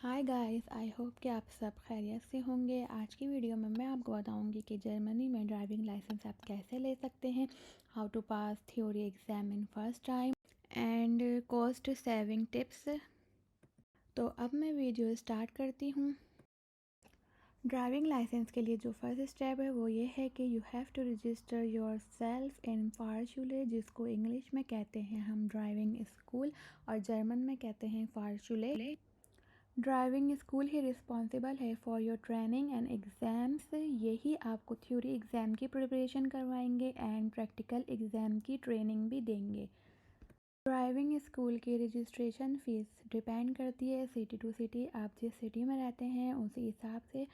Hi guys, I hope कि आप सब खैरियत से होंगे। आज की वीडियो में मैं आपको बताऊंगी कि जर्मनी में ड्राइविंग लाइसेंस आप कैसे ले सकते हैं, how to pass theory exam in first time and cost saving tips. तो अब मैं वीडियो स्टार्ट करती हूँ। ड्राइविंग लाइसेंस के लिए जो फर्स्ट स्टेप है वो ये है कि you have to register yourself in फारशुले, जिसको इंग्लिश में कहते हैं हम ड्राइविंग स्कूल और जर्मन में कहते हैं फारशुले। ड्राइविंग स्कूल ही रिस्पॉन्सिबल है for your training and exams. यही आपको थ्योरी एग्ज़ाम की प्रिपरेशन करवाएंगे एंड प्रैक्टिकल एग्ज़ाम की ट्रेनिंग भी देंगे। ड्राइविंग स्कूल की रजिस्ट्रेशन फ़ीस डिपेंड करती है सिटी टू सिटी। आप जिस सिटी में रहते हैं उसी हिसाब से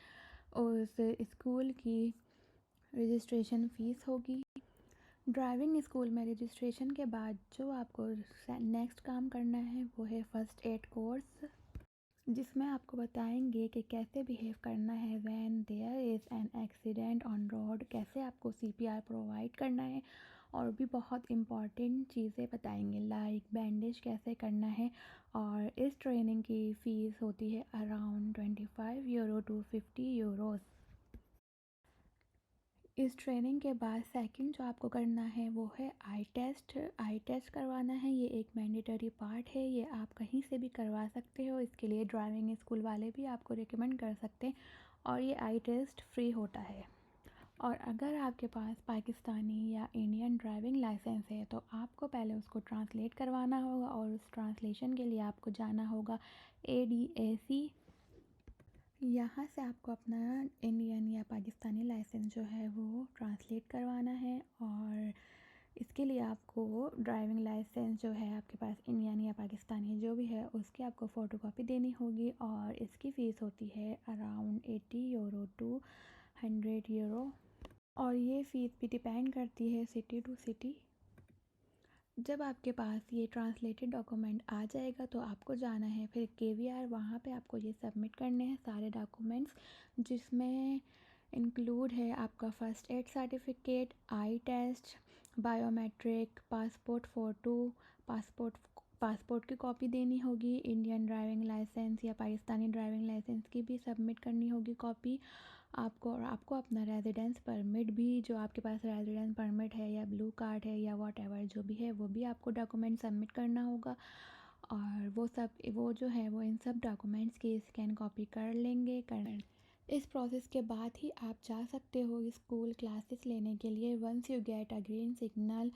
उस स्कूल की रजिस्ट्रेशन फ़ीस होगी। ड्राइविंग स्कूल में रजिस्ट्रेशन के बाद जो आपको नेक्स्ट काम करना है वो है फ़र्स्ट एड कोर्स, जिसमें आपको बताएंगे कि कैसे बिहेव करना है when there is an accident on road, कैसे आपको सीपीआर प्रोवाइड करना है और भी बहुत इम्पॉर्टेंट चीज़ें बताएंगे लाइक बैंडेज कैसे करना है। और इस ट्रेनिंग की फ़ीस होती है अराउंड 25 यूरो टू 50 यूरोज़। इस ट्रेनिंग के बाद सेकंड जो आपको करना है वो है आई टेस्ट। आई टेस्ट करवाना है, ये एक मैंडेटरी पार्ट है, ये आप कहीं से भी करवा सकते हो। इसके लिए ड्राइविंग स्कूल वाले भी आपको रिकमेंड कर सकते हैं और ये आई टेस्ट फ्री होता है। और अगर आपके पास पाकिस्तानी या इंडियन ड्राइविंग लाइसेंस है तो आपको पहले उसको ट्रांसलेट करवाना होगा और उस ट्रांसलेशन के लिए आपको जाना होगा ADAC। यहाँ से आपको अपना इंडियन या पाकिस्तानी लाइसेंस जो है वो ट्रांसलेट करवाना है और इसके लिए आपको ड्राइविंग लाइसेंस जो है आपके पास इंडियन या पाकिस्तानी जो भी है उसकी आपको फ़ोटोकॉपी देनी होगी और इसकी फ़ीस होती है अराउंड 80 यूरो टू 100 यूरो। और ये फ़ीस भी डिपेंड करती है सिटी टू सिटी। जब आपके पास ये ट्रांसलेटेड डॉक्यूमेंट आ जाएगा तो आपको जाना है फिर KVR, वहाँ पे आपको ये सबमिट करने हैं सारे डॉक्यूमेंट्स, जिसमें इंक्लूड है आपका first aid certificate, eye test, biometric, passport photo, passport की कॉपी देनी होगी, इंडियन ड्राइविंग लाइसेंस या पाकिस्तानी ड्राइविंग लाइसेंस की भी सबमिट करनी होगी कॉपी आपको। और आपको अपना रेजिडेंस परमिट भी, जो आपके पास रेजिडेंस परमिट है या ब्लू कार्ड है या वॉटएवर जो भी है वो भी आपको डॉक्यूमेंट सबमिट करना होगा। और वो जो है वो इन सब डॉक्यूमेंट्स की स्कैन कॉपी कर लेंगे। इस प्रोसेस के बाद ही आप जा सकते हो स्कूल क्लासेस लेने के लिए once you get a green signal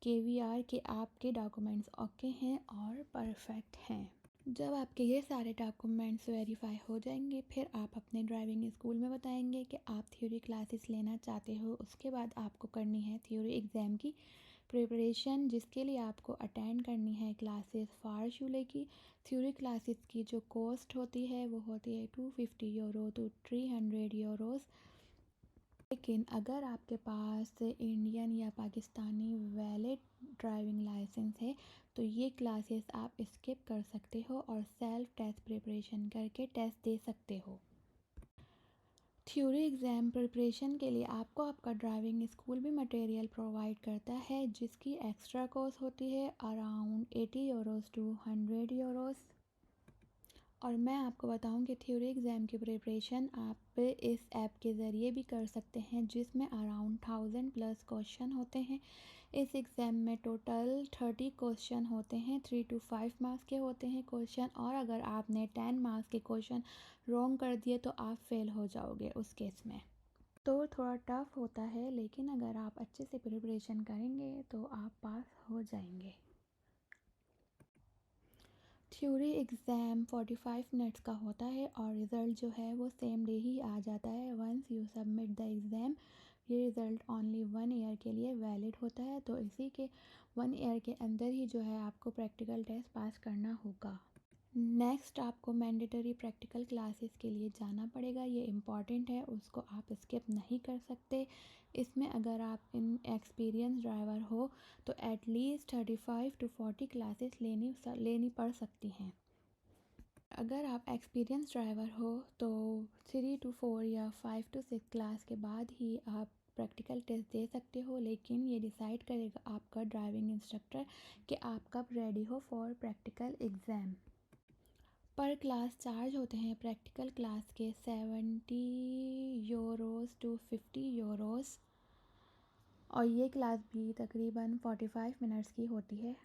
KVR के आपके डॉक्यूमेंट्स ओके हैं और परफेक्ट हैं। जब आपके ये सारे डॉक्यूमेंट्स वेरीफाई हो जाएंगे फिर आप अपने ड्राइविंग स्कूल में बताएंगे कि आप थ्योरी क्लासेस लेना चाहते हो। उसके बाद आपको करनी है थ्योरी एग्ज़ाम की प्रिपरेशन, जिसके लिए आपको अटेंड करनी है क्लासेस फारशुले की। थ्योरी क्लासेस की जो कॉस्ट होती है वो होती है 250 यूरो टू 300 यूरोज़। लेकिन अगर आपके पास इंडियन या पाकिस्तानी वैलिड ड्राइविंग लाइसेंस है तो ये क्लासेस आप स्किप कर सकते हो और सेल्फ टेस्ट प्रिपरेशन करके टेस्ट दे सकते हो। थ्योरी एग्ज़ाम प्रिपरेशन के लिए आपको आपका ड्राइविंग स्कूल भी मटेरियल प्रोवाइड करता है, जिसकी एक्स्ट्रा कॉस्ट होती है अराउंड 80 यूरोज़ टू 100 यूरोज़। और मैं आपको बताऊं कि थ्योरी एग्ज़ाम की प्रिपरेशन आप इस ऐप के ज़रिए भी कर सकते हैं, जिसमें अराउंड 1000+ क्वेश्चन होते हैं। इस एग्ज़ाम में टोटल 30 क्वेश्चन होते हैं, 3 to 5 मार्क्स के होते हैं क्वेश्चन। और अगर आपने 10 मार्क्स के क्वेश्चन रॉन्ग कर दिए तो आप फेल हो जाओगे उस केस में। तो थोड़ा टफ होता है, लेकिन अगर आप अच्छे से प्रिपरेशन करेंगे तो आप पास हो जाएंगे। थ्योरी एग्ज़ाम 45 मिनट्स का होता है और रिज़ल्ट जो है वो सेम डे ही आ जाता है once you submit the exam. ये रिज़ल्ट ओनली 1 ईयर के लिए वैलिड होता है, तो इसी के 1 ईयर के अंदर ही जो है आपको प्रैक्टिकल टेस्ट पास करना होगा। नेक्स्ट आपको मैंडेटरी प्रैक्टिकल क्लासेस के लिए जाना पड़ेगा, ये इम्पॉर्टेंट है, उसको आप स्किप नहीं कर सकते। इसमें अगर आप इन एक्सपीरियंस ड्राइवर हो तो एटलीस्ट 35 to 40 क्लासेस लेनी पड़ सकती हैं। अगर आप एक्सपीरियंस ड्राइवर हो तो 3 to 4 या 5 to 6 क्लास के बाद ही आप प्रैक्टिकल टेस्ट दे सकते हो, लेकिन ये डिसाइड करेगा आपका ड्राइविंग इंस्ट्रक्टर कि आप कब रेडी हो फॉर प्रैक्टिकल एग्ज़ाम। पर क्लास चार्ज होते हैं प्रैक्टिकल क्लास के 70 यूरोस टू 50 यूरोस, और ये क्लास भी तकरीबन 45 मिनट्स की होती है।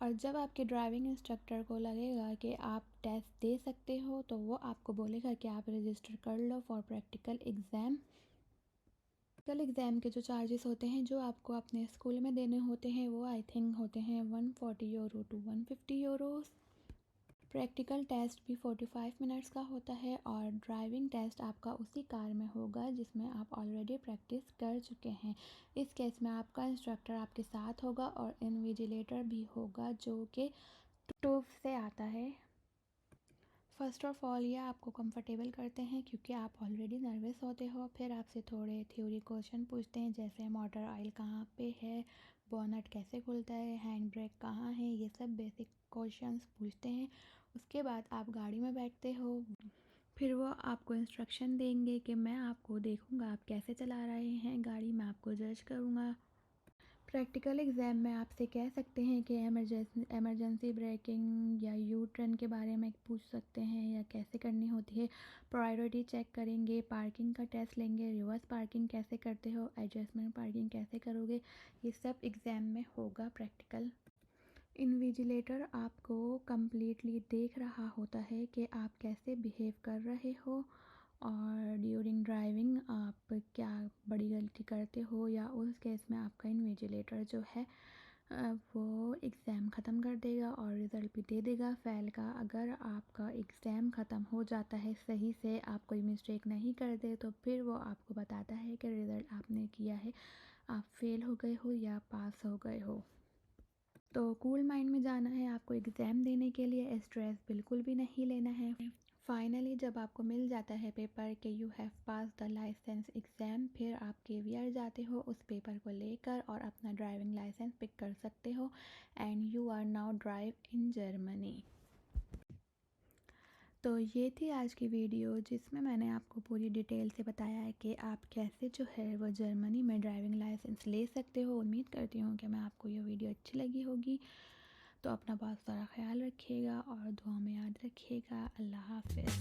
और जब आपके ड्राइविंग इंस्ट्रक्टर को लगेगा कि आप टेस्ट दे सकते हो तो वो आपको बोलेगा कि आप रजिस्टर कर लो for practical exam. Practical exam के जो चार्जेस होते हैं जो आपको अपने स्कूल में देने होते हैं वो आई थिंक होते हैं 140 euro to 150 euros. Practical test भी 45 मिनट्स का होता है और ड्राइविंग टेस्ट आपका उसी कार में होगा जिसमें आप ऑलरेडी प्रैक्टिस कर चुके हैं। इस केस में आपका इंस्ट्रक्टर आपके साथ होगा और इन्विजिलेटर भी होगा जो कि टूब से आता है। फ़र्स्ट ऑफ ऑल ये आपको कंफर्टेबल करते हैं क्योंकि आप ऑलरेडी नर्वस होते हो। फिर आपसे थोड़े थ्योरी क्वेश्चन पूछते हैं जैसे मोटर ऑयल कहाँ पे है, बोनट कैसे खुलता है, हैंड ब्रेक कहाँ है, ये सब बेसिक क्वेश्चंस पूछते हैं। उसके बाद आप गाड़ी में बैठते हो, फिर वो आपको इंस्ट्रक्शन देंगे कि मैं आपको देखूंगा आप कैसे चला रहे हैं गाड़ी, मैं आपको जज करूंगा। प्रैक्टिकल एग्ज़ाम में आपसे कह सकते हैं कि एमरजेंसी ब्रेकिंग या यू टर्न के बारे में पूछ सकते हैं या कैसे करनी होती है। प्रायोरिटी चेक करेंगे, पार्किंग का टेस्ट लेंगे, रिवर्स पार्किंग कैसे करते हो, एडजस्टमेंट पार्किंग कैसे करोगे, ये सब एग्ज़ाम में होगा प्रैक्टिकल। इन्विजिलेटर आपको कम्प्लीटली देख रहा होता है कि आप कैसे बिहेव कर रहे हो और ड्यूरिंग ड्राइविंग आप क्या बड़ी गलती करते हो, या उस केस में आपका इन्विजिलेटर जो है वो एग्ज़ाम ख़त्म कर देगा और रिज़ल्ट भी दे देगा फ़ेल का। अगर आपका एग्ज़ाम ख़त्म हो जाता है सही से, आप कोई मिस्टेक नहीं करते, तो फिर वो आपको बताता है कि रिज़ल्ट आपने किया है, आप फेल हो गए हो या पास हो गए हो। तो कूल माइंड में जाना है आपको एग्ज़ाम देने के लिए, स्ट्रेस बिल्कुल भी नहीं लेना है। फाइनली जब आपको मिल जाता है पेपर कि you have pass the licence exam, फिर आप केवीआर जाते हो उस पेपर को लेकर और अपना ड्राइविंग लाइसेंस पिक कर सकते हो and you are now drive in Germany. तो ये थी आज की वीडियो जिसमें मैंने आपको पूरी डिटेल से बताया है कि आप कैसे जो है वो जर्मनी में ड्राइविंग लाइसेंस ले सकते हो। उम्मीद करती हूँ कि मैं आपको ये वीडियो अच्छी लगी होगी। तो अपना बहुत सारा ख्याल रखिएगा और दुआ में याद रखिएगा। अल्लाह हाफ़िज़।